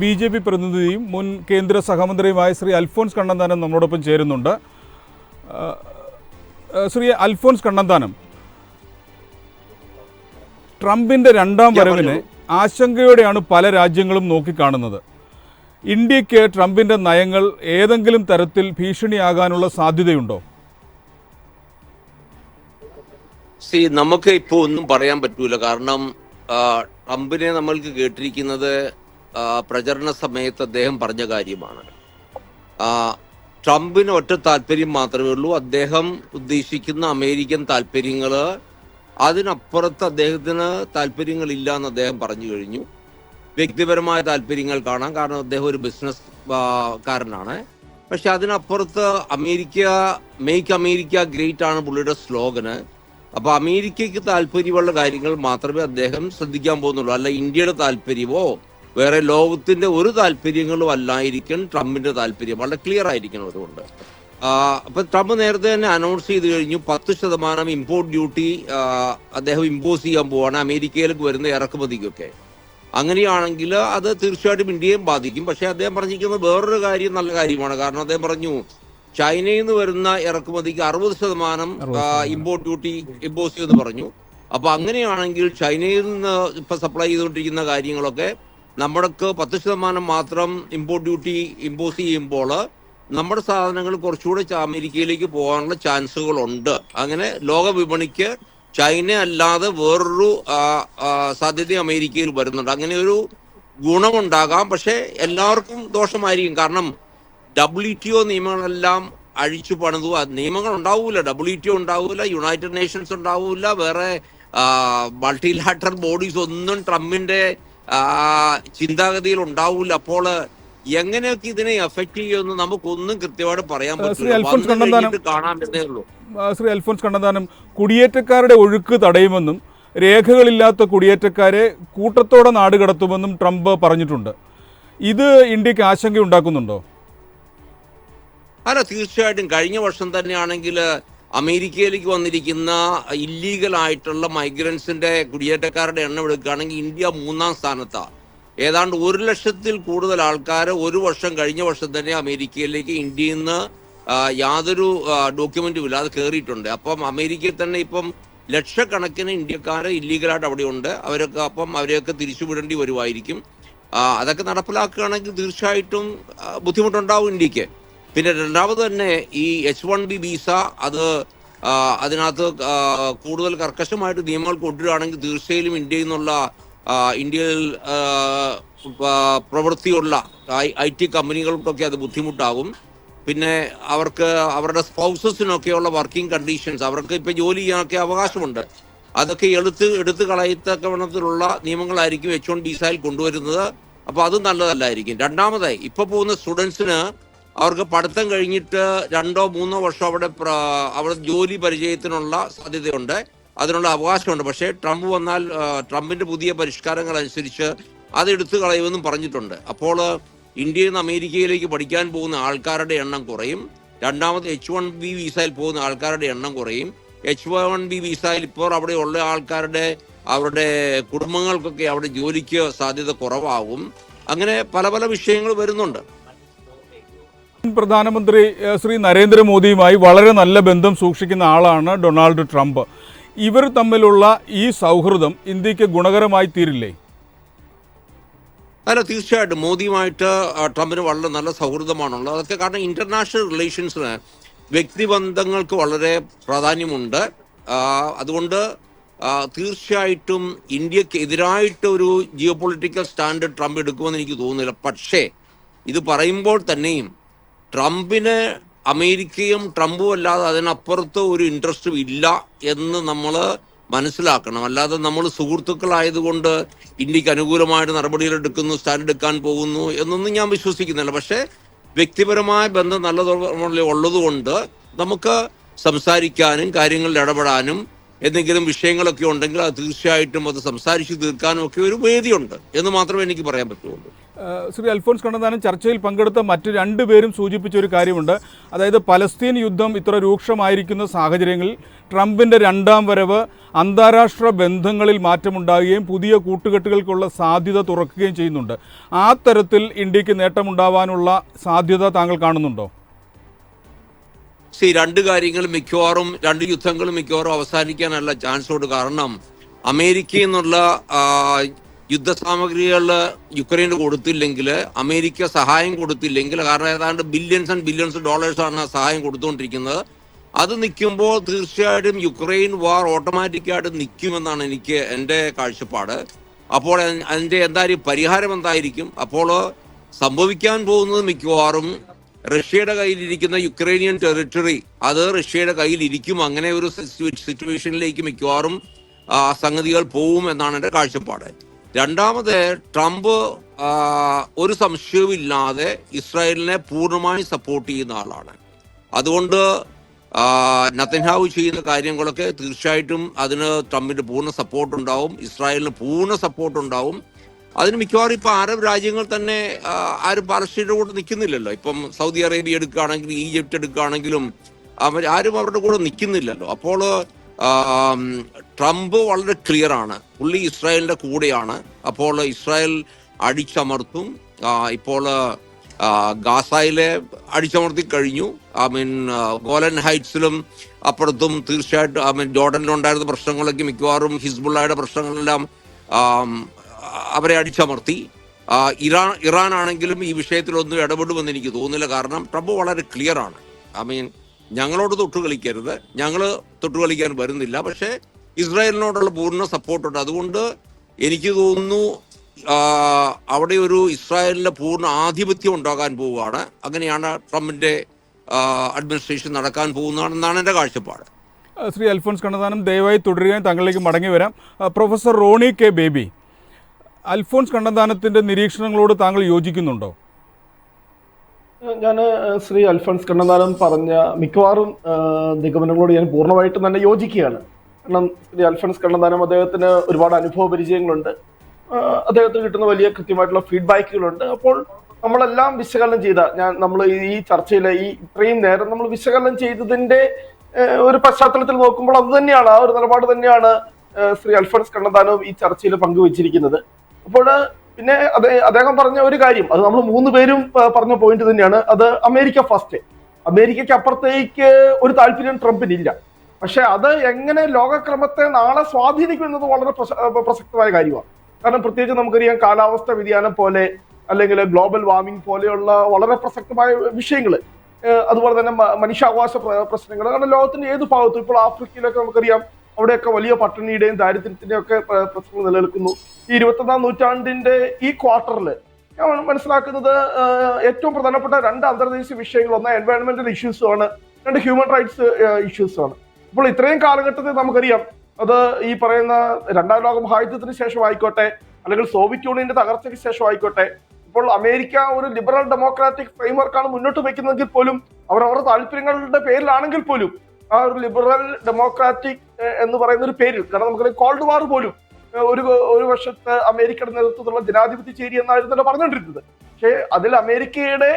BJP പ്രതിനിധിയും മുൻ കേന്ദ്ര സഹമന്ത്രിയുമായ ശ്രീ അൽഫോൺസ് കണ്ണന്താനം നമ്മളോടൊപ്പം ചേരുന്നുണ്ട്. ശ്രീ അൽഫോൺസ് കണ്ണന്താനം, ട്രംപിൻ്റെ രണ്ടാം വരവിനെ ആശങ്കയോടെയാണ് പല രാജ്യങ്ങളും നോക്കിക്കാണുന്നത്. ഇന്ത്യക്ക് ട്രംപിൻ്റെ നയങ്ങൾ ഏതെങ്കിലും തരത്തിൽ ഭീഷണിയാകാനുള്ള സാധ്യതയുണ്ടോ? നമുക്ക് ഇപ്പോൾ ഒന്നും പറയാൻ പറ്റൂല. കാരണം ട്രംപിനെ നമ്മൾക്ക് കേട്ടിരിക്കുന്നത് പ്രചരണ സമയത്ത് അദ്ദേഹം പറഞ്ഞ കാര്യമാണ്. ട്രംപിന് ഒറ്റ താല്പര്യം മാത്രമേ ഉള്ളൂ, അദ്ദേഹം ഉദ്ദേശിക്കുന്ന അമേരിക്കൻ താല്പര്യങ്ങൾ, അതിനപ്പുറത്ത് അദ്ദേഹത്തിന് താല്പര്യങ്ങളില്ല എന്ന് അദ്ദേഹം പറഞ്ഞു കഴിഞ്ഞു. വ്യക്തിപരമായ താല്പര്യങ്ങൾ കാണാം, കാരണം അദ്ദേഹം ഒരു ബിസിനസ് കാരനാണ്. പക്ഷെ അതിനപ്പുറത്ത് മേക്ക് അമേരിക്ക ഗ്രേറ്റ് ആണ് പുള്ളിയുടെ സ്ലോഗന്. അപ്പൊ അമേരിക്കയ്ക്ക് താല്പര്യമുള്ള കാര്യങ്ങൾ മാത്രമേ അദ്ദേഹം ശ്രദ്ധിക്കാൻ പോകുന്നുള്ളൂ. അല്ല ഇന്ത്യയുടെ താല്പര്യമോ വേറെ ലോകത്തിന്റെ ഒരു താല്പര്യങ്ങളും അല്ലായിരിക്കും ട്രംപിന്റെ താല്പര്യം. വളരെ ക്ലിയർ ആയിരിക്കണം. അതുകൊണ്ട് അപ്പൊ ട്രംപ് നേരത്തെ തന്നെ അനൗൺസ് ചെയ്ത് കഴിഞ്ഞു 10% ഇമ്പോർട്ട് ഡ്യൂട്ടി അദ്ദേഹം ഇമ്പോസ് ചെയ്യാൻ പോവാണ് അമേരിക്കയിലേക്ക് വരുന്ന ഇറക്കുമതിക്കൊക്കെ. അങ്ങനെയാണെങ്കിൽ അത് തീർച്ചയായിട്ടും ഇന്ത്യയും ബാധിക്കും. പക്ഷെ അദ്ദേഹം പറഞ്ഞിരിക്കുന്നത് വേറൊരു കാര്യം നല്ല കാര്യമാണ്. കാരണം അദ്ദേഹം പറഞ്ഞു ചൈനയിൽ നിന്ന് വരുന്ന ഇറക്കുമതിക്ക് 60% ഇമ്പോർട്ട് ഡ്യൂട്ടി ഇമ്പോസ് ചെയ്യുമെന്ന് പറഞ്ഞു. അപ്പൊ അങ്ങനെയാണെങ്കിൽ ചൈനയിൽ നിന്ന് ഇപ്പൊ സപ്ലൈ ചെയ്തുകൊണ്ടിരിക്കുന്ന കാര്യങ്ങളൊക്കെ നമ്മൾക്ക് 10% മാത്രം ഇമ്പോർട്ട് ഡ്യൂട്ടി ഇമ്പോസ് ചെയ്യുമ്പോൾ നമ്മുടെ സാധനങ്ങൾ കുറച്ചുകൂടെ അമേരിക്കയിലേക്ക് പോകാനുള്ള ചാൻസുകളുണ്ട്. അങ്ങനെ ലോക വിപണിക്ക് ചൈന അല്ലാതെ വേറൊരു സാധ്യത അമേരിക്കയിൽ വരുന്നുണ്ട്. അങ്ങനെ ഒരു ഗുണമുണ്ടാകാം, പക്ഷെ എല്ലാവർക്കും ദോഷമായിരിക്കും. കാരണം WTO നിയമങ്ങളെല്ലാം അഴിച്ചു പണിതു. നിയമങ്ങൾ ഉണ്ടാവൂല, WTO ഉണ്ടാവൂല, യുണൈറ്റഡ് നേഷൻസ് ഉണ്ടാവൂല, വേറെ മൾട്ടിലാറ്ററൽ ബോഡീസ് ഒന്നും ട്രംപിന്റെ ചിന്താഗതിയിൽ ഉണ്ടാവൂല. അപ്പോൾ എങ്ങനെയൊക്കെ ഇതിനെ എഫക്ട് ചെയ്യുമെന്ന് നമുക്കൊന്നും കൃത്യമായിട്ട് പറയാൻ പറ്റില്ല, കാണാമെന്നേ ഉള്ളൂ. ശ്രീ അൽഫോൺസ് കണ്ണന്താനം, കുടിയേറ്റക്കാരുടെ ഒഴുക്ക് തടയുമെന്നും രേഖകളില്ലാത്ത കുടിയേറ്റക്കാരെ കൂട്ടത്തോടെ നാടുകടത്തുമെന്നും ട്രംപ് പറഞ്ഞിട്ടുണ്ട്. ഇത് ഇന്ത്യക്ക് ആശങ്ക ഉണ്ടാക്കുന്നുണ്ടോ? അല്ല, തീർച്ചയായിട്ടും. കഴിഞ്ഞ വർഷം തന്നെയാണെങ്കിൽ അമേരിക്കയിലേക്ക് വന്നിരിക്കുന്ന ഇല്ലീഗൽ ആയിട്ടുള്ള മൈഗ്രൻസിന്റെ കുടിയേറ്റക്കാരുടെ എണ്ണം എടുക്കുകയാണെങ്കിൽ ഇന്ത്യ 3-ാം സ്ഥാനത്താണ്. ഏതാണ്ട് 1 ലക്ഷത്തിൽ കൂടുതൽ ആൾക്കാർ ഒരു വർഷം കഴിഞ്ഞ വർഷം തന്നെ അമേരിക്കയിലേക്ക് ഇന്ത്യയിൽ നിന്ന് യാതൊരു ഡോക്യുമെന്റും ഇല്ലാതെ കയറിയിട്ടുണ്ട്. അപ്പം അമേരിക്കയിൽ തന്നെ ഇപ്പം ലക്ഷക്കണക്കിന് ഇന്ത്യക്കാർ ഇല്ലീഗലായിട്ട് അവിടെ ഉണ്ട്. അവരെയൊക്കെ തിരിച്ചുവിടേണ്ടി വരുമായിരിക്കും. അതൊക്കെ നടപ്പിലാക്കുകയാണെങ്കിൽ തീർച്ചയായിട്ടും ബുദ്ധിമുട്ടുണ്ടാവും ഇന്ത്യക്ക്. പിന്നെ രണ്ടാമത് തന്നെ ഈ H-1B വിസ അതിനകത്ത് കൂടുതൽ കർക്കശമായിട്ട് നിയമങ്ങൾ കൊണ്ടുവരികയാണെങ്കിൽ തീർച്ചയായും ഇന്ത്യയിൽ പ്രവൃത്തിയുള്ള IT കമ്പനികൾക്കൊക്കെ അത് ബുദ്ധിമുട്ടാകും. പിന്നെ അവർക്ക് അവരുടെ സ്പൗസസിനൊക്കെയുള്ള വർക്കിംഗ് കണ്ടീഷൻസ്, അവർക്ക് ഇപ്പം ജോലി ചെയ്യാനൊക്കെ അവകാശമുണ്ട്, അതൊക്കെ എടുത്ത് കളയത്തക്കവണ്ണത്തിലുള്ള നിയമങ്ങളായിരിക്കും H-1B വിസയിൽ കൊണ്ടുവരുന്നത്. അപ്പോൾ അത് നല്ലതല്ലായിരിക്കും. രണ്ടാമതായി ഇപ്പോൾ പോകുന്ന സ്റ്റുഡൻസിന് അവർക്ക് പഠിത്തം കഴിഞ്ഞിട്ട് 2-3 വർഷം അവിടെ ജോലി പരിചയത്തിനുള്ള സാധ്യതയുണ്ട്, അതിനുള്ള അവകാശമുണ്ട്. പക്ഷേ ട്രംപ് വന്നാൽ ട്രംപിന്റെ പുതിയ പരിഷ്കാരങ്ങൾ അനുസരിച്ച് അത് എടുത്തു കളയുമെന്നും പറഞ്ഞിട്ടുണ്ട്. അപ്പോൾ ഇന്ത്യയിൽ നിന്ന് അമേരിക്കയിലേക്ക് പഠിക്കാൻ പോകുന്ന ആൾക്കാരുടെ എണ്ണം കുറയും. രണ്ടാമത് H-1B വിസയിൽ പോകുന്ന ആൾക്കാരുടെ എണ്ണം കുറയും. H-1B വിസയിൽ ഇപ്പോൾ അവിടെ ഉള്ള അവരുടെ കുടുംബങ്ങൾക്കൊക്കെ അവിടെ ജോലിക്ക് സാധ്യത കുറവാകും. അങ്ങനെ പല പല വിഷയങ്ങൾ വരുന്നുണ്ട്. പ്രധാനമന്ത്രി ശ്രീ നരേന്ദ്രമോദിയുമായി വളരെ നല്ല ബന്ധം സൂക്ഷിക്കുന്ന ആളാണ് ഡൊണാൾഡ് ട്രംപ്. ഇവർ തമ്മിലുള്ള ഈ സൗഹൃദം ഇന്ത്യക്ക് ഗുണകരമായി തീരില്ലേ? അല്ല, തീർച്ചയായിട്ടും മോദിയുമായിട്ട് ട്രംപിന് വളരെ നല്ല സൗഹൃദമാണുള്ളത്. അതൊക്കെ കാരണം ഇന്റർനാഷണൽ റിലേഷൻസിന് വ്യക്തിബന്ധങ്ങൾക്ക് വളരെ പ്രാധാന്യമുണ്ട്. അതുകൊണ്ട് തീർച്ചയായിട്ടും ഇന്ത്യക്ക് എതിരായിട്ട് ഒരു ജിയോ പൊളിറ്റിക്കൽ സ്റ്റാൻഡ് ട്രംപ് എടുക്കുമെന്ന് എനിക്ക് തോന്നുന്നില്ല. പക്ഷേ ഇത് പറയുമ്പോൾ തന്നെയും ട്രംപിന് അമേരിക്കയും ട്രംപും അല്ലാതെ അതിനപ്പുറത്ത് ഒരു ഇൻട്രസ്റ്റും ഇല്ല എന്ന് നമ്മൾ മനസ്സിലാക്കണം. അല്ലാതെ നമ്മൾ സുഹൃത്തുക്കളായതുകൊണ്ട് ഇന്ത്യക്ക് അനുകൂലമായിട്ട് നടപടികൾ എടുക്കുന്നു, സ്റ്റാൻഡ് എടുക്കാൻ പോകുന്നു എന്നൊന്നും ഞാൻ വിശ്വസിക്കുന്നില്ല. പക്ഷേ വ്യക്തിപരമായ ബന്ധം നല്ലതുള്ളതുകൊണ്ട് നമുക്ക് സംസാരിക്കാനും കാര്യങ്ങളിൽ ഇടപെടാനും എന്തെങ്കിലും വിഷയങ്ങളൊക്കെ ഉണ്ടെങ്കിൽ അത് തീർച്ചയായിട്ടും അത് സംസാരിച്ച് തീർക്കാനും ഒക്കെ ഒരു വേദിയുണ്ട് എന്ന് മാത്രമേ എനിക്ക് പറയാൻ പറ്റുള്ളൂ. ശ്രീ അൽഫോൺസ് കണ്ണന്താനം, ചർച്ചയിൽ പങ്കെടുത്ത മറ്റ് രണ്ടുപേരും സൂചിപ്പിച്ച ഒരു കാര്യമുണ്ട്. അതായത് പലസ്തീൻ യുദ്ധം ഇത്ര രൂക്ഷമായിരിക്കുന്ന സാഹചര്യങ്ങളിൽ ട്രംപിൻ്റെ രണ്ടാം വരവ് അന്താരാഷ്ട്ര ബന്ധങ്ങളിൽ മാറ്റമുണ്ടാകുകയും പുതിയ കൂട്ടുകെട്ടുകൾക്കുള്ള സാധ്യത തുറക്കുകയും ചെയ്യുന്നുണ്ട്. ആ തരത്തിൽ ഇന്ത്യക്ക് നേട്ടമുണ്ടാവാനുള്ള സാധ്യത താങ്കൾ കാണുന്നുണ്ടോ? രണ്ട് കാര്യങ്ങളും മിക്കവാറും, രണ്ട് യുദ്ധങ്ങളും മിക്കവാറും അവസാനിക്കാനല്ല ചാൻസ് ഉണ്ട്. കാരണം അമേരിക്കയിൽ നിന്നുള്ള യുദ്ധസാമഗ്രികൾ യുക്രൈന് കൊടുത്തില്ലെങ്കിൽ, അമേരിക്ക സഹായം കൊടുത്തില്ലെങ്കിൽ, കാരണം ഏതാണ്ട് ബില്യൺസ് ആൻഡ് ബില്യൺസ് ഡോളേഴ്സാണ് സഹായം കൊടുത്തുകൊണ്ടിരിക്കുന്നത്. അത് നിൽക്കുമ്പോൾ തീർച്ചയായിട്ടും യുക്രൈൻ വാർ ഓട്ടോമാറ്റിക്കായിട്ട് നിൽക്കുമെന്നാണ് എൻ്റെ കാഴ്ചപ്പാട്. അപ്പോൾ അതിൻ്റെ എന്തായാലും പരിഹാരം എന്തായിരിക്കും? അപ്പോൾ സംഭവിക്കാൻ പോകുന്നത് മിക്കവാറും റഷ്യയുടെ കയ്യിലിരിക്കുന്ന യുക്രൈനിയൻ ടെറിട്ടറി അത് റഷ്യയുടെ കയ്യിലിരിക്കും. അങ്ങനെ ഒരു സിറ്റുവേഷനിലേക്ക് മിക്കവാറും സംഗതികൾ പോവും എന്നാണ് എൻ്റെ കാഴ്ചപ്പാട്. രണ്ടാമത്, ട്രംപ് ഒരു സംശയവുമില്ലാതെ ഇസ്രായേലിനെ പൂർണ്ണമായി സപ്പോർട്ട് ചെയ്യുന്ന ആളാണ്. അതുകൊണ്ട് നെതന്യാഹു ചെയ്യുന്ന കാര്യങ്ങളൊക്കെ തീർച്ചയായിട്ടും അതിന് ട്രംപിന്റെ പൂർണ്ണ സപ്പോർട്ട് ഉണ്ടാവും, ഇസ്രായേലിന് പൂർണ്ണ സപ്പോർട്ട് ഉണ്ടാവും. അതിന് മിക്കവാറും ഇപ്പൊ അറബ് രാജ്യങ്ങൾ തന്നെ ആരും പാലസ്തീനയുടെ കൂടെ നിൽക്കുന്നില്ലല്ലോ. ഇപ്പം സൗദി അറേബ്യ എടുക്കുകയാണെങ്കിലും ഈജിപ്റ്റ് എടുക്കുകയാണെങ്കിലും ആരും അവരുടെ കൂടെ നിൽക്കുന്നില്ലല്ലോ. അപ്പോൾ ട്രംപ് വളരെ ക്ലിയർ ആണ്, പുള്ളി ഇസ്രായേലിന്റെ കൂടെയാണ്. അപ്പോൾ ഇസ്രായേൽ അടിച്ചമർത്തും. ഇപ്പോൾ ഗാസയിലെ അടിച്ചമർത്തി കഴിഞ്ഞു. ഗോലൻ ഹൈറ്റ്സിലും അപ്പുറത്തും തീർച്ചയായിട്ടും ജോർഡനിലുണ്ടായിരുന്ന പ്രശ്നങ്ങളൊക്കെ മിക്കവാറും ഹിസ്ബുള്ളയുടെ പ്രശ്നങ്ങളെല്ലാം അവരെ അടിച്ചമർത്തി. ഇറാൻ ആണെങ്കിലും ഈ വിഷയത്തിലൊന്നും ഇടപെടുമെന്ന് എനിക്ക് തോന്നുന്നില്ല. കാരണം ട്രംപ് വളരെ ക്ലിയർ ആണ്. ഞങ്ങളോട് തൊട്ടുകളിക്കരുത്, ഞങ്ങൾ തൊട്ടുകളിക്കാൻ വരുന്നില്ല, പക്ഷേ ഇസ്രായേലിനോടുള്ള പൂർണ്ണ സപ്പോർട്ടുണ്ട്. അതുകൊണ്ട് എനിക്ക് തോന്നുന്നു അവിടെ ഒരു ഇസ്രായേലിന്റെ പൂർണ്ണ ആധിപത്യം ഉണ്ടാകാൻ പോവുകയാണ്. അങ്ങനെയാണ് ട്രംപിന്റെ അഡ്മിനിസ്ട്രേഷൻ നടക്കാൻ പോകുന്നതെന്നാണ് എൻ്റെ കാഴ്ചപ്പാട്. ശ്രീ അൽഫോൺസ് കണ്ണന്താനം, ദയവായി തുടരുകയും താങ്കളിലേക്ക് മടങ്ങി വരാം. പ്രൊഫസർ റോണി കെ ബേബി, അൽഫോൺസ് കണ്ണന്താനത്തിൻ്റെ നിരീക്ഷണങ്ങളോട് താങ്കൾ യോജിക്കുന്നുണ്ടോ? ഞാൻ ശ്രീ അൽഫോൺസ് കണ്ണന്താനം പറഞ്ഞ മിക്കവാറും നിഗമനങ്ങളോട് ഞാൻ പൂർണ്ണമായിട്ടും തന്നെ യോജിക്കുകയാണ്. കാരണം ശ്രീ അൽഫോൺസ് കണ്ണന്താനം, അദ്ദേഹത്തിന് ഒരുപാട് അനുഭവ പരിചയങ്ങളുണ്ട്, അദ്ദേഹത്തിന് കിട്ടുന്ന വലിയ കൃത്യമായിട്ടുള്ള ഫീഡ്ബാക്കുകളുണ്ട്. അപ്പോൾ നമ്മളെല്ലാം വിശകലനം ചെയ്ത നമ്മൾ ഈ ചർച്ചയിലെ ഈ ഇത്രയും നേരം നമ്മൾ വിശകലനം ചെയ്തതിന്റെ ഒരു പശ്ചാത്തലത്തിൽ നോക്കുമ്പോൾ അത് തന്നെയാണ്, ആ ഒരു നിലപാട് തന്നെയാണ് ശ്രീ അൽഫോൺസ് കണ്ണന്താനവും ഈ ചർച്ചയിൽ പങ്കുവച്ചിരിക്കുന്നത്. അപ്പോൾ പിന്നെ അദ്ദേഹം പറഞ്ഞ ഒരു കാര്യം, അത് നമ്മൾ മൂന്ന് പേരും പറഞ്ഞ പോയിന്റ് തന്നെയാണ്, അത് അമേരിക്ക ഫസ്റ്റ്. അമേരിക്കയ്ക്ക് അപ്പുറത്തേക്ക് ഒരു താല്പര്യം ട്രംപിനില്ല. പക്ഷെ അത് എങ്ങനെ ലോകക്രമത്തെ നാളെ സ്വാധീനിക്കും എന്നത് വളരെ പ്രസക്തമായ കാര്യമാണ്. കാരണം പ്രത്യേകിച്ച് നമുക്കറിയാം, കാലാവസ്ഥ വ്യതിയാനം പോലെ അല്ലെങ്കിൽ ഗ്ലോബൽ വാർമിംഗ് പോലെയുള്ള വളരെ പ്രസക്തമായ വിഷയങ്ങൾ, അതുപോലെ തന്നെ മനുഷ്യാവകാശ പ്രശ്നങ്ങൾ. കാരണം ലോകത്തിന്റെ ഏത് ഭാഗത്തും, ഇപ്പോൾ ആഫ്രിക്കയിലൊക്കെ നമുക്കറിയാം, അവിടെയൊക്കെ വലിയ പട്ടിണിയുടെയും ദാരിദ്ര്യത്തിന്റെയും ഒക്കെ പ്രശ്നങ്ങൾ നിലനിൽക്കുന്നു. ഈ 21ാം നൂറ്റാണ്ടിന്റെ ഈ ക്വാർട്ടറിൽ ഞാൻ മനസ്സിലാക്കുന്നത് ഏറ്റവും പ്രധാനപ്പെട്ട രണ്ട് അന്തർദേശീയ വിഷയങ്ങൾ, ഒന്ന് എൻവയോൺമെന്റൽ ഇഷ്യൂസും ആണ്, രണ്ട് ഹ്യൂമൻ റൈറ്റ്സ് ഇഷ്യൂസും ആണ്. അപ്പോൾ ഇത്രയും കാലഘട്ടത്തിൽ നമുക്കറിയാം, അത് ഈ പറയുന്ന രണ്ടാം ലോക മഹായുദ്ധത്തിന് ശേഷം ആയിക്കോട്ടെ, അല്ലെങ്കിൽ സോവിയറ്റ് യൂണിയന്റെ തകർച്ചയ്ക്ക് ശേഷം ആയിക്കോട്ടെ, ഇപ്പോൾ അമേരിക്ക ഒരു ലിബറൽ ഡെമോക്രാറ്റിക് ഫ്രെയിംവർക്കാണ് മുന്നോട്ട് വെക്കുന്നതെങ്കിൽ പോലും, അവരുടെ താല്പര്യങ്ങളുടെ പേരിലാണെങ്കിൽ പോലും, ആ ഒരു ലിബറൽ ഡെമോക്രാറ്റിക് എന്ന് പറയുന്ന ഒരു പേരിൽ, കാരണം നമുക്കറിയാം കോൾഡ് വാർ പോലും ഒരു വർഷത്തെ അമേരിക്കയുടെ നേതൃത്വത്തിലുള്ള ജനാധിപത്യ ചേരി എന്നായിരുന്നല്ലോ പറഞ്ഞുകൊണ്ടിരുന്നത്. പക്ഷേ അതിൽ അമേരിക്കയുടെ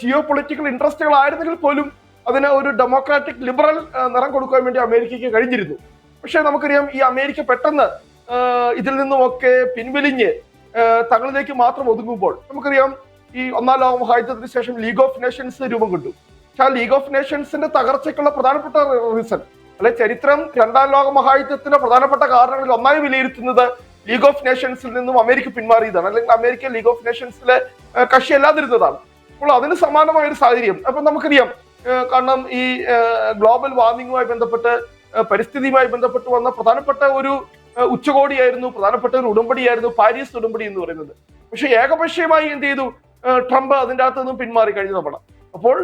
ജിയോ പൊളിറ്റിക്കൽ ഇൻട്രസ്റ്റുകൾ ആയിരുന്നെങ്കിൽ പോലും അതിന് ഒരു ഡെമോക്രാറ്റിക് ലിബറൽ നിറം കൊടുക്കാൻ വേണ്ടി അമേരിക്കയ്ക്ക് കഴിഞ്ഞിരുന്നു. പക്ഷെ നമുക്കറിയാം, ഈ അമേരിക്ക പെട്ടെന്ന് ഇതിൽ നിന്നുമൊക്കെ പിൻവലിഞ്ഞ് തങ്ങളിലേക്ക് മാത്രം ഒതുങ്ങുമ്പോൾ, നമുക്കറിയാം ഈ ഒന്നാം ലോക മഹായുദ്ധത്തിന് ശേഷം ലീഗ് ഓഫ് നേഷൻസ് രൂപം കൊണ്ടു. പക്ഷെ ആ ലീഗ് ഓഫ് നേഷൻസിന്റെ തകർച്ചയ്ക്കുള്ള പ്രധാനപ്പെട്ട റീസൺ, അല്ലെ ചരിത്രം രണ്ടാം ലോക മഹായുദ്ധത്തിന്റെ പ്രധാനപ്പെട്ട കാരണങ്ങളിൽ ഒന്നായി വിലയിരുത്തുന്നത് ലീഗ് ഓഫ് നേഷൻസിൽ നിന്നും അമേരിക്ക പിന്മാറിയതാണ്, അല്ലെങ്കിൽ അമേരിക്ക ലീഗ് ഓഫ് നേഷൻസിലെ കക്ഷിയല്ലാതിരുന്നതാണ്. അപ്പോൾ അതിന് സമാനമായ ഒരു സാഹചര്യം അപ്പൊ നമുക്കറിയാം. കാരണം ഈ ഗ്ലോബൽ വാർമിംഗുമായി ബന്ധപ്പെട്ട്, പരിസ്ഥിതിയുമായി ബന്ധപ്പെട്ട് വന്ന പ്രധാനപ്പെട്ട ഒരു ഉച്ചകോടിയായിരുന്നു, പ്രധാനപ്പെട്ട ഒരു ഉടമ്പടിയായിരുന്നു പാരീസ് ഉടമ്പടി എന്ന് പറയുന്നത്. പക്ഷെ ഏകപക്ഷീയമായി എന്ത് ചെയ്തു, ട്രംപ് അതിൻ്റെ അകത്ത് നിന്നും പിന്മാറി കഴിഞ്ഞ തവണ. അപ്പോൾ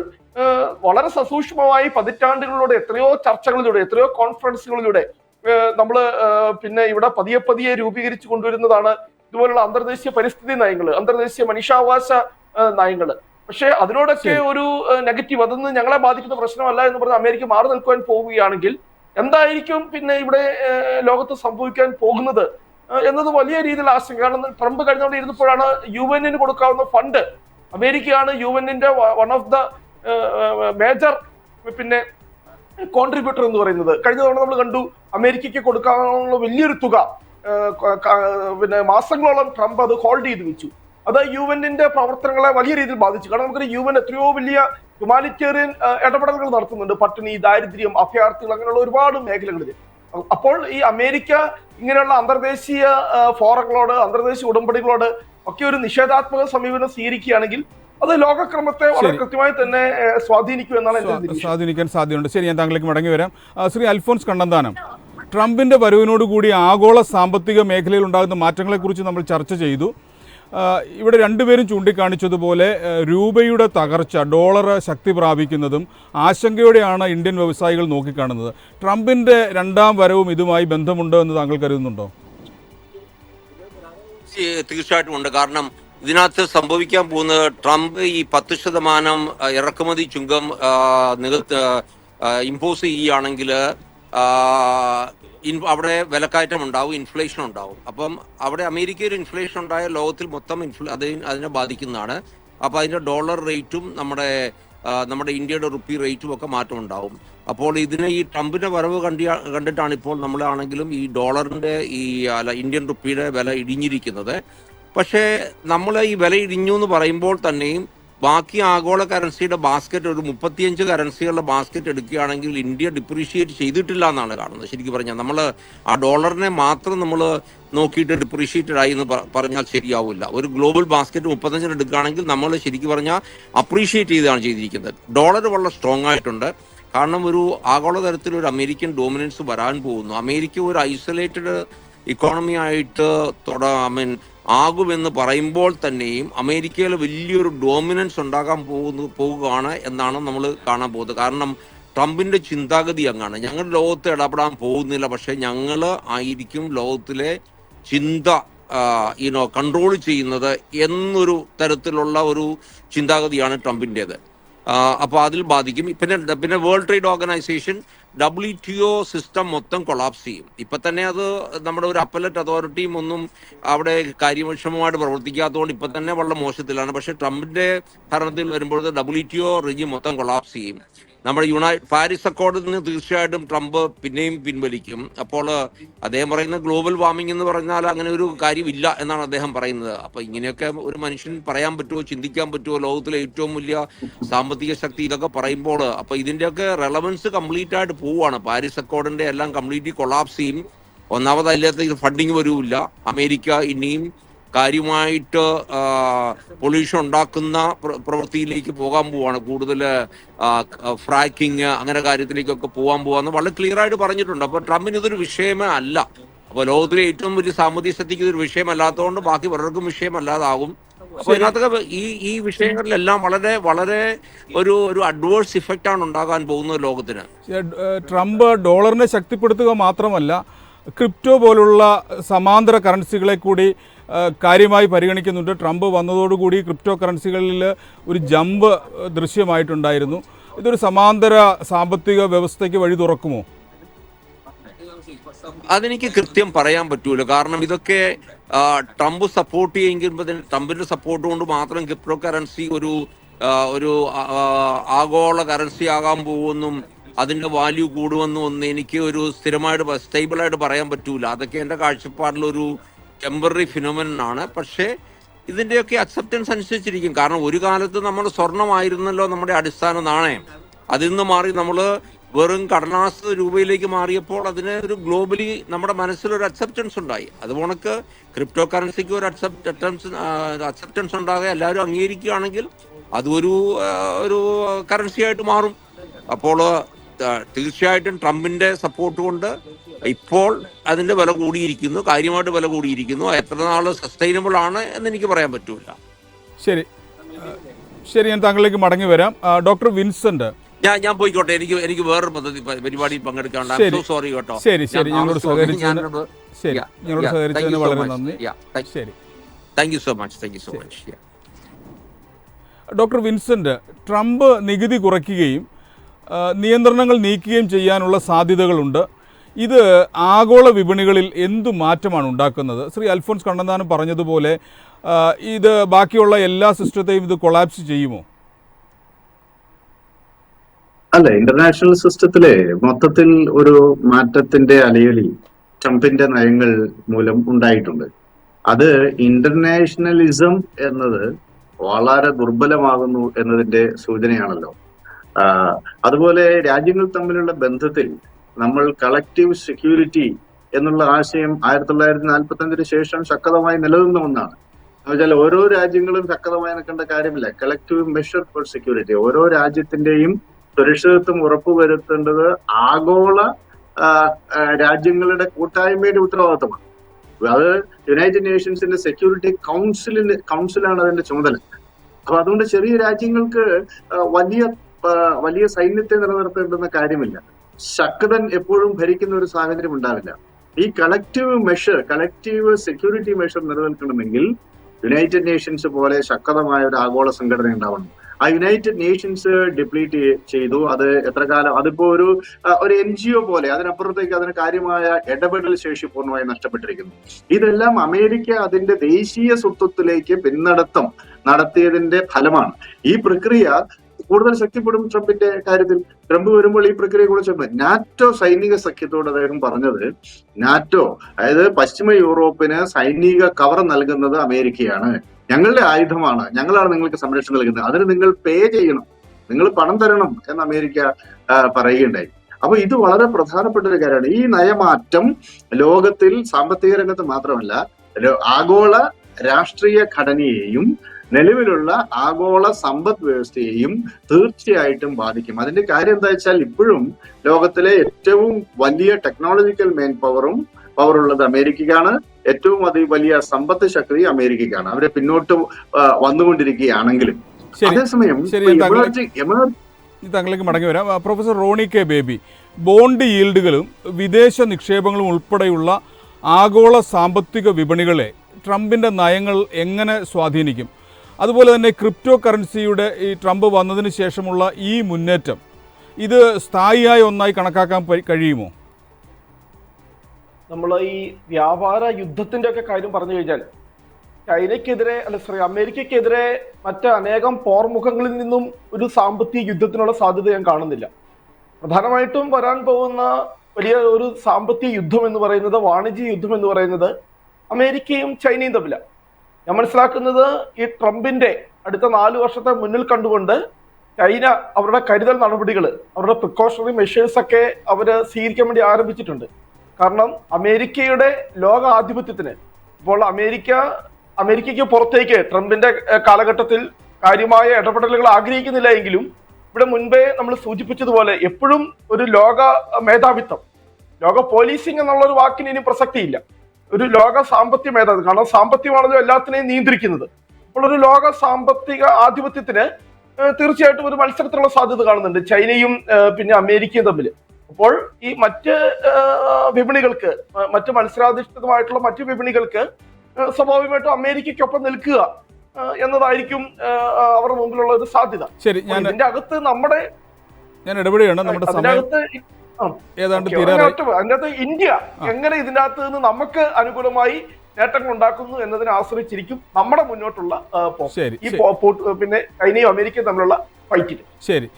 വളരെ സസൂക്ഷ്മമായി പതിറ്റാണ്ടുകളിലൂടെ, എത്രയോ ചർച്ചകളിലൂടെ, എത്രയോ കോൺഫറൻസുകളിലൂടെ നമ്മൾ പിന്നെ ഇവിടെ പതിയെ പതിയെ രൂപീകരിച്ചു കൊണ്ടുവരുന്നതാണ് ഇതുപോലുള്ള അന്തർദേശീയ പരിസ്ഥിതി നയങ്ങൾ, അന്തർദേശീയ മനുഷ്യാവകാശ നയങ്ങൾ. പക്ഷെ അതിനോടൊക്കെ ഒരു നെഗറ്റീവ്, അതൊന്നും ഞങ്ങളെ ബാധിക്കുന്ന പ്രശ്നമല്ല എന്ന് പറഞ്ഞ് അമേരിക്ക മാറി നിൽക്കുവാൻ പോവുകയാണെങ്കിൽ എന്തായിരിക്കും പിന്നെ ഇവിടെ ലോകത്ത് സംഭവിക്കാൻ പോകുന്നത് എന്നത് വലിയ രീതിയിൽ ആശങ്ക. കാരണം ട്രംപ് കഴിഞ്ഞവിടെ ഇരുന്നപ്പോഴാണ് UN കൊടുക്കാവുന്ന ഫണ്ട്, അമേരിക്കയാണ് UN one of the major പിന്നെ കോൺട്രിബ്യൂട്ടർ എന്ന് പറയുന്നത്. കഴിഞ്ഞ തവണ നമ്മൾ കണ്ടു അമേരിക്കയ്ക്ക് കൊടുക്കാനുള്ള വലിയൊരു തുക പിന്നെ മാസങ്ങളോളം ട്രംപ് അത് ഹോൾഡ് ചെയ്ത് വെച്ചു. അത് UN പ്രവർത്തനങ്ങളെ വലിയ രീതിയിൽ ബാധിച്ചു. കാരണം നമുക്ക് UN എത്രയോ വലിയ ഹ്യൂമാനിറ്റേറിയൻ ഇടപെടലുകൾ നടത്തുന്നുണ്ട്, പട്ടിണി, ദാരിദ്ര്യം, അഭയാർത്ഥികൾ, അങ്ങനെയുള്ള ഒരുപാട് മേഖലകളിൽ. അപ്പോൾ ഈ അമേരിക്ക ഇങ്ങനെയുള്ള അന്തർദേശീയ ഫോറങ്ങളോട്, അന്തർദേശീയ ഉടമ്പടികളോട് ഒക്കെ ഒരു നിഷേധാത്മക സമീപനം സ്വീകരിക്കുകയാണെങ്കിൽ അത് ലോകക്രമത്തെ വളരെ കൃത്യമായി തന്നെ സ്വാധീനിക്കും എന്നാണ് എന്റെ നിരീക്ഷണം. സ്വാധീനിക്കാൻ സാധ്യതയുണ്ട്. ശരി, ഞാൻ താങ്കളിലേക്ക് മടങ്ങി വരാം. ശ്രീ അൽഫോൺസ് കണ്ണന്താനം, ട്രംപിന്റെ വരവിനോടുകൂടി ആഗോള സാമ്പത്തിക മേഖലയിൽ ഉണ്ടാകുന്ന മാറ്റങ്ങളെക്കുറിച്ച് നമ്മൾ ചർച്ച ചെയ്തു. ഇവിടെ രണ്ടുപേരും ചൂണ്ടിക്കാണിച്ചതുപോലെ രൂപയുടെ തകർച്ച, ഡോളർ ശക്തി പ്രാപിക്കുന്നതും ആശങ്കയോടെയാണ് ഇന്ത്യൻ വ്യവസായികൾ നോക്കിക്കാണുന്നത്. ട്രംപിന്റെ രണ്ടാം വരവും ഇതുമായി ബന്ധമുണ്ടോ എന്ന് താങ്കൾ കരുതുന്നുണ്ടോ? തീർച്ചയായിട്ടും ഉണ്ട്. കാരണം ഇതിനകത്ത് സംഭവിക്കാൻ പോകുന്നത് ട്രംപ് ഈ 10% ഇറക്കുമതി ചുങ്കം ഇമ്പോസ് ചെയ്യുകയാണെങ്കിൽ അവിടെ വിലക്കയറ്റം ഉണ്ടാവും, ഇൻഫ്ലേഷൻ ഉണ്ടാവും. അപ്പം അവിടെ അമേരിക്കയിൽ ഇൻഫ്ലേഷൻ ഉണ്ടായ ലോകത്തിൽ മൊത്തം അതിനെ ബാധിക്കുന്നതാണ്. അപ്പോൾ അതിൻ്റെ ഡോളർ റേറ്റും നമ്മുടെ ഇന്ത്യയുടെ റുപ്പി റേറ്റും ഒക്കെ മാറ്റം ഉണ്ടാവും. അപ്പോൾ ഈ ട്രംപിന്റെ വരവ് കണ്ടിട്ടാണ് ഇപ്പോൾ നമ്മളാണെങ്കിലും ഈ ഡോളറിന്റെ ഇന്ത്യൻ റുപ്പിയുടെ വില ഇടിഞ്ഞിരിക്കുന്നത്. പക്ഷേ നമ്മൾ ഈ വില ഇടിഞ്ഞു എന്ന് പറയുമ്പോൾ തന്നെയും ബാക്കി ആഗോള കറൻസിയുടെ ബാസ്ക്കറ്റ്, ഒരു 35 കറൻസികളുടെ ബാസ്ക്കറ്റ് എടുക്കുകയാണെങ്കിൽ ഇന്ത്യ ഡിപ്രീഷിയേറ്റ് ചെയ്തിട്ടില്ല എന്നാണ് കാണുന്നത്. ശരിക്കും പറഞ്ഞാൽ നമ്മൾ ആ ഡോളറിനെ മാത്രം നമ്മൾ നോക്കിയിട്ട് ഡിപ്രീഷിയേറ്റഡ് ആയി എന്ന് പറഞ്ഞാൽ ശരിയാവില്ല. ഒരു ഗ്ലോബൽ ബാസ്ക്കറ്റ് 35 എടുക്കുകയാണെങ്കിൽ നമ്മൾ ശരിക്കും പറഞ്ഞാൽ അപ്രീഷിയേറ്റ് ചെയ്താണ് ചെയ്തിരിക്കുന്നത്. ഡോളർ വളരെ സ്ട്രോങ് ആയിട്ടുണ്ട്. കാരണം ഒരു ആഗോള തരത്തിൽ ഒരു അമേരിക്കൻ ഡോമിനൻസ് വരാൻ പോകുന്നു. അമേരിക്ക ഒരു ഐസൊലേറ്റഡ് ഇക്കോണമി ആയിട്ട് ആകുമെന്ന് പറയുമ്പോൾ തന്നെയും അമേരിക്കയിൽ വലിയൊരു ഡോമിനൻസ് ഉണ്ടാകാൻ പോവുകയാണ് എന്നാണ് നമ്മൾ കാണാൻ പോകുന്നത്. കാരണം ട്രംപിന്റെ ചിന്താഗതി അങ്ങാണ്, ഞങ്ങൾ ലോകത്ത് ഇടപെടാൻ പോകുന്നില്ല, പക്ഷെ ഞങ്ങൾ ആയിരിക്കും ലോകത്തിലെ ചിന്ത കൺട്രോൾ ചെയ്യുന്നത് എന്നൊരു തരത്തിലുള്ള ഒരു ചിന്താഗതിയാണ് ട്രംപിൻ്റെത്. അപ്പോൾ അതിൽ ബാധിക്കും. പിന്നെ world trade organisation WTO system മൊത്തം കൊളാപ്സ് ചെയ്യും. ഇപ്പം തന്നെ അത് നമ്മുടെ ഒരു അപ്പലറ്റ് അതോറിറ്റിയും ഒന്നും അവിടെ കാര്യക്ഷമമായിട്ട് പ്രവർത്തിക്കാത്തതുകൊണ്ട് ഇപ്പം തന്നെ വളരെ മോശത്തിലാണ്. പക്ഷേ ട്രംപിന്റെ ഭരണത്തിൽ വരുമ്പോൾ WTO റെജിം മൊത്തം കൊളാപ്സ് ചെയ്യും. നമ്മുടെ പാരീസ് അക്കോർഡിൽ നിന്ന് തീർച്ചയായിട്ടും ട്രംപ് പിന്നെയും പിൻവലിക്കും. അപ്പോൾ അദ്ദേഹം പറയുന്ന ഗ്ലോബൽ വാർമിംഗ് എന്ന് പറഞ്ഞാൽ അങ്ങനെ ഒരു കാര്യമില്ല എന്നാണ് അദ്ദേഹം പറയുന്നത്. അപ്പൊ ഇങ്ങനെയൊക്കെ ഒരു മനുഷ്യൻ പറയാൻ പറ്റുമോ, ചിന്തിക്കാൻ പറ്റുമോ? ലോകത്തിലെ ഏറ്റവും വലിയ സാമ്പത്തിക ശക്തി ഇതൊക്കെ പറയുമ്പോൾ അപ്പൊ ഇതിന്റെയൊക്കെ റെലവൻസ് കംപ്ലീറ്റ് ആയിട്ട് പോവുകയാണ്. പാരീസ് അക്കോർഡിന്റെ എല്ലാം കംപ്ലീറ്റ്ലി കൊളാപ്സ് ചെയ്യും. ഒന്നാമത് അതിനകത്ത് ഫണ്ടിങ് വരൂല്ല. അമേരിക്ക ഇനിയും കാര്യമായിട്ട് പൊല്യൂഷൻ ഉണ്ടാക്കുന്ന പ്രവൃത്തിയിലേക്ക് പോകാൻ പോവാണ്. കൂടുതൽ ഫ്രാക്കിങ് അങ്ങനെ കാര്യത്തിലേക്കൊക്കെ പോകാൻ പോവാന്ന് വളരെ ക്ലിയർ ആയിട്ട് പറഞ്ഞിട്ടുണ്ട്. അപ്പൊ ട്രംപിന് ഇതൊരു വിഷയമേ അല്ല. അപ്പൊ ലോകത്തിലെ ഏറ്റവും വലിയ സാമ്പത്തിക ശക്തിക്ക് ഇതൊരു വിഷയമല്ലാത്തതുകൊണ്ട് ബാക്കി പലർക്കും വിഷയമല്ലാതാകും. അപ്പൊ ഇതിനകത്തൊക്കെ ഈ വിഷയങ്ങളിലെല്ലാം വളരെ വളരെ ഒരു അഡ്വേഴ്സ് ഇഫക്റ്റ് ആണ് ഉണ്ടാകാൻ പോകുന്നത് ലോകത്തിന്. ട്രംപ് ഡോളറിനെ ശക്തിപ്പെടുത്തുക മാത്രമല്ല, ക്രിപ്റ്റോ പോലുള്ള സമാന്തര കറൻസികളെ കൂടി കാര്യമായി പരിഗണിക്കുന്നുണ്ട്. ട്രംപ് വന്നതോടുകൂടി ക്രിപ്റ്റോ കറൻസികളിൽ ഒരു ജമ്പ് ദൃശ്യമായിട്ടുണ്ടായിരുന്നു. ഇതൊരു സമാന്തര സാമ്പത്തിക വ്യവസ്ഥയ്ക്ക് വഴി തുറക്കുമോ? അതെനിക്ക് കൃത്യം പറയാൻ പറ്റൂല. കാരണം ഇതൊക്കെ ട്രംപ് സപ്പോർട്ട് ചെയ്യുമെങ്കിൽ ട്രംപിന്റെ സപ്പോർട്ട് കൊണ്ട് മാത്രം ക്രിപ്റ്റോ കറൻസി ഒരു ആഗോള കറൻസി ആകാൻ പോകുമെന്നും അതിന്റെ വാല്യൂ കൂടുമെന്നും ഒന്നും എനിക്ക് ഒരു സ്ഥിരമായിട്ട് സ്റ്റേബിളായിട്ട് പറയാൻ പറ്റൂല. അതൊക്കെ എൻ്റെ കാഴ്ചപ്പാടിലൊരു ടെമ്പററി ഫിനോമിനൻ ആണ്. പക്ഷേ ഇതിന്റെയൊക്കെ അക്സെപ്റ്റൻസ് അനുസരിച്ചിരിക്കും. കാരണം ഒരു കാലത്ത് നമ്മൾ സ്വർണമായിരുന്നല്ലോ നമ്മുടെ അടിസ്ഥാന നാണയം. അതിൽ നിന്ന് മാറി നമ്മൾ വെറും കടലാസ് രൂപയിലേക്ക് മാറിയപ്പോൾ അതിന് ഒരു ഗ്ലോബലി നമ്മുടെ മനസ്സിലൊരു അക്സെപ്റ്റൻസ് ഉണ്ടായി. അതുപോണക്ക് ക്രിപ്റ്റോ കറൻസിക്ക് ഒരു അക്സെപ്റ്റൻസ് ഉണ്ടാകുക, എല്ലാവരും അംഗീകരിക്കുകയാണെങ്കിൽ അതൊരു കറൻസി ആയിട്ട് മാറും. അപ്പോൾ തീർച്ചയായിട്ടും ട്രംപിന്റെ സപ്പോർട്ട് കൊണ്ട് ഇപ്പോൾ അതിന്റെ വില കൂടിയിരിക്കുന്നു, കാര്യമായിട്ട് വില കൂടിയിരിക്കുന്നു. എത്ര നാൾ സസ്റ്റൈനബിൾ ആണ് എന്ന് എനിക്ക് പറയാൻ പറ്റൂല. ശരി, ഞാൻ താങ്കളിലേക്ക് മടങ്ങി വരാം. ഡോക്ടർ വിൻസെന്റ്, ഞാൻ പോയിക്കോട്ടെ. എനിക്ക് വേറൊരു പരിപാടിയിൽ പങ്കെടുക്കാനുണ്ട്. സോറി കേട്ടോ. ശരി, ഞങ്ങളോട് സഹകരിച്ചതിന് വളരെ നന്ദി. ശരി, thank you so much. Doctor Vincent, Trump നികുതി കുറയ്ക്കുകയും നിയന്ത്രണങ്ങൾ നീക്കുകയും ചെയ്യാനുള്ള സാധ്യതകളുണ്ട്. ഇത് ആഗോള വിപണികളിൽ എന്തു മാറ്റമാണ് ഉണ്ടാക്കുന്നത്? ശ്രീ അൽഫോൺസ് കണ്ണന്താനം പറഞ്ഞതുപോലെ ഇത് ബാക്കിയുള്ള എല്ലാ സിസ്റ്റത്തെയും ഇത് കൊളാപ്സ് ചെയ്യുമോ? അല്ല, ഇന്റർനാഷണൽ സിസ്റ്റത്തിലെ മൊത്തത്തിൽ ഒരു മാറ്റത്തിന്റെ അലയൊലി ട്രംപിന്റെ നയങ്ങൾ മൂലം ഉണ്ടായിട്ടുണ്ട്. അത് ഇന്റർനാഷണലിസം എന്നത് വളരെ ദുർബലമാകുന്നു എന്നതിന്റെ സൂചനയാണല്ലോ. അതുപോലെ രാജ്യങ്ങൾ തമ്മിലുള്ള ബന്ധത്തിൽ നമ്മൾ കളക്റ്റീവ് സെക്യൂരിറ്റി എന്നുള്ള ആശയം 1945 ശേഷം ശക്തമായി നിലനിന്ന ഒന്നാണ്. എന്നുവെച്ചാൽ ഓരോ രാജ്യങ്ങളും ശക്തമായി നിൽക്കേണ്ട കാര്യമില്ല. കളക്റ്റീവ് മെഷർ ഫോർ സെക്യൂരിറ്റി, ഓരോ രാജ്യത്തിന്റെയും സുരക്ഷിതത്വം ഉറപ്പുവരുത്തേണ്ടത് ആഗോള രാജ്യങ്ങളുടെ കൂട്ടായ്മയുടെ ഉത്തരവാദിത്തമാണ്. അത് യുണൈറ്റഡ് നേഷൻസിന്റെ സെക്യൂരിറ്റി കൗൺസിലാണ് അതിന്റെ ചുമതല. അപ്പൊ അതുകൊണ്ട് ചെറിയ രാജ്യങ്ങൾക്ക് വലിയ സൈന്യത്തെ നിലനിർത്തേണ്ടുന്ന കാര്യമില്ല. ശക്തൻ എപ്പോഴും ഭരിക്കുന്ന ഒരു സാഹചര്യം ഉണ്ടാവില്ല. ഈ കളക്റ്റീവ് സെക്യൂരിറ്റി മെഷർ നിലനിൽക്കണമെങ്കിൽ യുണൈറ്റഡ് നേഷൻസ് പോലെ ശക്തമായ ഒരു ആഗോള സംഘടന ഉണ്ടാവണം. ആ യുണൈറ്റഡ് നേഷൻസ് ഡിപ്ലീറ്റ് ചെയ്തു. അത് എത്ര കാലം, അതിപ്പോ ഒരു NGO പോലെ, അതിനപ്പുറത്തേക്ക് അതിന് കാര്യമായ ഇടപെടൽ ശേഷി പൂർണ്ണമായി നഷ്ടപ്പെട്ടിരിക്കുന്നു. ഇതെല്ലാം അമേരിക്ക അതിന്റെ ദേശീയ സ്വത്വത്തിലേക്ക് പിന്നടത്തം നടത്തിയതിന്റെ ഫലമാണ്. ഈ പ്രക്രിയ കൂടുതൽ ശക്തിപ്പെടും ട്രംപിന്റെ കാര്യത്തിൽ. ട്രംപ് വരുമ്പോൾ ഈ പ്രക്രിയയെ കുറിച്ച് നാറ്റോ സൈനിക സഖ്യത്തോട് അദ്ദേഹം പറഞ്ഞത്, നാറ്റോ അതായത് പശ്ചിമ യൂറോപ്പിന് സൈനിക കവർ നൽകുന്നത് അമേരിക്കയാണ്, ഞങ്ങളുടെ ആയുധമാണ്, ഞങ്ങളാണ് നിങ്ങൾക്ക് സംരക്ഷണം നൽകുന്നത്, അതിന് നിങ്ങൾ പേ ചെയ്യണം, നിങ്ങൾ പണം തരണം എന്ന് അമേരിക്ക പറയുകയുണ്ടായി. അപ്പൊ ഇത് വളരെ പ്രധാനപ്പെട്ട ഒരു കാര്യമാണ്. ഈ നയമാറ്റം ലോകത്തിൽ സാമ്പത്തിക രംഗത്ത് മാത്രമല്ല ആഗോള രാഷ്ട്രീയ ഘടനയെയും നിലവിലുള്ള ആഗോള സമ്പദ് വ്യവസ്ഥയെയും തീർച്ചയായിട്ടും ബാധിക്കും. അതിന്റെ കാര്യം എന്താ വെച്ചാൽ ഇപ്പോഴും ലോകത്തിലെ ഏറ്റവും വലിയ ടെക്നോളജിക്കൽ മെയിൻ പവറുള്ളത് അമേരിക്കയ്ക്കാണ്. ഏറ്റവും വലിയ സമ്പത്ത് ശക്തി അമേരിക്കയ്ക്കാണ്. അവരെ പിന്നോട്ട് വന്നുകൊണ്ടിരിക്കുകയാണെങ്കിലും അതേസമയം താങ്കളിലേക്ക് മടങ്ങി വരാം. Professor Roni K Baby, bond ഈൽഡുകളും വിദേശ നിക്ഷേപങ്ങളും ഉൾപ്പെടെയുള്ള ആഗോള സാമ്പത്തിക വിപണികളെ ട്രംപിന്റെ നയങ്ങൾ എങ്ങനെ സ്വാധീനിക്കും? അതുപോലെ തന്നെ ക്രിപ്റ്റോ കറൻസിയുടെ ഈ ട്രംപ് വന്നതിന് ശേഷമുള്ള ഈ മുന്നേറ്റം ഇത് സ്ഥായിയായ ഒന്നായി കണക്കാക്കാൻ കഴിയുമോ? നമ്മൾ ഈ വ്യാപാര യുദ്ധത്തിന്റെ ഒക്കെ കാര്യം പറഞ്ഞു കഴിഞ്ഞാൽ ചൈനയ്ക്കെതിരെ അമേരിക്കയ്ക്കെതിരെ മറ്റ് അനേകം പോർമുഖങ്ങളിൽ നിന്നും ഒരു സാമ്പത്തിക യുദ്ധത്തിനുള്ള സാധ്യത ഞാൻ കാണുന്നില്ല. പ്രധാനമായിട്ടും വരാൻ പോകുന്ന വലിയ ഒരു സാമ്പത്തിക യുദ്ധം എന്ന് പറയുന്നത്, വാണിജ്യ യുദ്ധം എന്ന് പറയുന്നത് അമേരിക്കയും ചൈനയും തമ്മിലാണ്. ഞാൻ മനസ്സിലാക്കുന്നത് ഈ ട്രംപിന്റെ അടുത്ത 4 വർഷത്തെ മുന്നിൽ കണ്ടുകൊണ്ട് ചൈന അവരുടെ കരുതൽ നടപടികൾ, അവരുടെ പ്രിക്കോഷണറി മെഷേഴ്സ് ഒക്കെ അവർ സ്വീകരിക്കാൻ വേണ്ടി ആരംഭിച്ചിട്ടുണ്ട്. കാരണം അമേരിക്കയുടെ ലോക ആധിപത്യത്തിന് ഇപ്പോൾ അമേരിക്കയ്ക്ക് പുറത്തേക്ക് ട്രംപിന്റെ കാലഘട്ടത്തിൽ കാര്യമായ ഇടപെടലുകൾ ആഗ്രഹിക്കുന്നില്ല എങ്കിലും ഇവിടെ മുൻപേ നമ്മൾ സൂചിപ്പിച്ചതുപോലെ എപ്പോഴും ഒരു ലോക മേധാവിത്വം, ലോക പോലീസിംഗ് എന്നുള്ള ഒരു വാക്കിന് ഇനി പ്രസക്തിയില്ല. ഒരു ലോക സാമ്പത്തിക മേധാവിത്വം, കാരണം സാമ്പത്തികമാണല്ലോ എല്ലാത്തിനെയും നിയന്ത്രിക്കുന്നത്. അപ്പോൾ ഒരു ലോക സാമ്പത്തിക ആധിപത്യത്തിന് തീർച്ചയായിട്ടും ഒരു മത്സരത്തിനുള്ള സാധ്യത കാണുന്നുണ്ട് ചൈനയും പിന്നെ അമേരിക്കയും തമ്മിൽ. അപ്പോൾ ഈ മറ്റ് വിപണികൾക്ക്, മറ്റ് മത്സരാധിഷ്ഠിതമായിട്ടുള്ള മറ്റ് വിപണികൾക്ക് സ്വാഭാവികമായിട്ടും അമേരിക്കയ്ക്കൊപ്പം നിൽക്കുക എന്നതായിരിക്കും അവരുടെ മുമ്പിലുള്ള ഒരു സാധ്യത. ശരി, ഇതിന്റെ അകത്ത് ഞാൻ ഇടപെടുകയാണ്. നമ്മുടെ അതിനകത്ത് അതിനകത്ത് ഇന്ത്യ എങ്ങനെ ഇതിന്റെ അകത്ത് നിന്ന് നമുക്ക് അനുകൂലമായി നേട്ടങ്ങൾ ഉണ്ടാക്കുന്നു എന്നതിനെ ആശ്രയിച്ചിരിക്കും നമ്മുടെ മുന്നോട്ടുള്ള പിന്നെ ചൈനയും അമേരിക്കയും തമ്മിലുള്ള ഫൈറ്റിൽ. ശരി,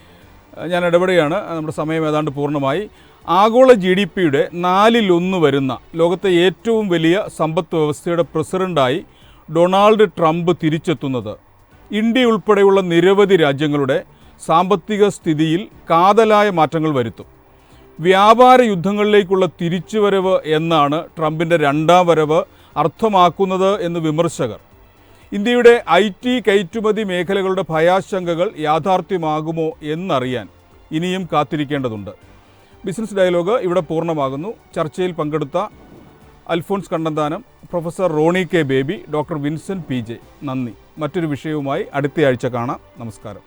ഞാൻ ഇടപെടുകയാണ്. നമ്മുടെ സമയം ഏതാണ്ട് പൂർണ്ണമായി. ആഗോള GDPയുടെ 1/4 വരുന്ന ലോകത്തെ ഏറ്റവും വലിയ സമ്പദ് വ്യവസ്ഥയുടെ പ്രസിഡന്റായി ഡൊണാൾഡ് ട്രംപ് തിരിച്ചെത്തുന്നത് ഇന്ത്യ ഉൾപ്പെടെയുള്ള നിരവധി രാജ്യങ്ങളുടെ സാമ്പത്തിക സ്ഥിതിയിൽ കാതലായ മാറ്റങ്ങൾ വരുത്തും. വ്യാപാര യുദ്ധങ്ങളിലേക്കുള്ള തിരിച്ചുവരവ് എന്നാണ് ട്രംപിൻ്റെ 2ാം വരവ് അർത്ഥമാക്കുന്നത് എന്ന് വിമർശകർ. ഇന്ത്യയുടെ IT കയറ്റുമതി മേഖലകളുടെ ഭയാശങ്കകൾ യാഥാർത്ഥ്യമാകുമോ എന്നറിയാൻ ഇനിയും കാത്തിരിക്കേണ്ടതുണ്ട്. ബിസിനസ് ഡയലോഗ് ഇവിടെ പൂർണ്ണമാകുന്നു. ചർച്ചയിൽ പങ്കെടുത്ത Alphons Kannanthanam, professor Roni K Baby, doctor Vincent PJ, നന്ദി. മറ്റൊരു വിഷയവുമായി അടുത്തയാഴ്ച കാണാം. നമസ്കാരം.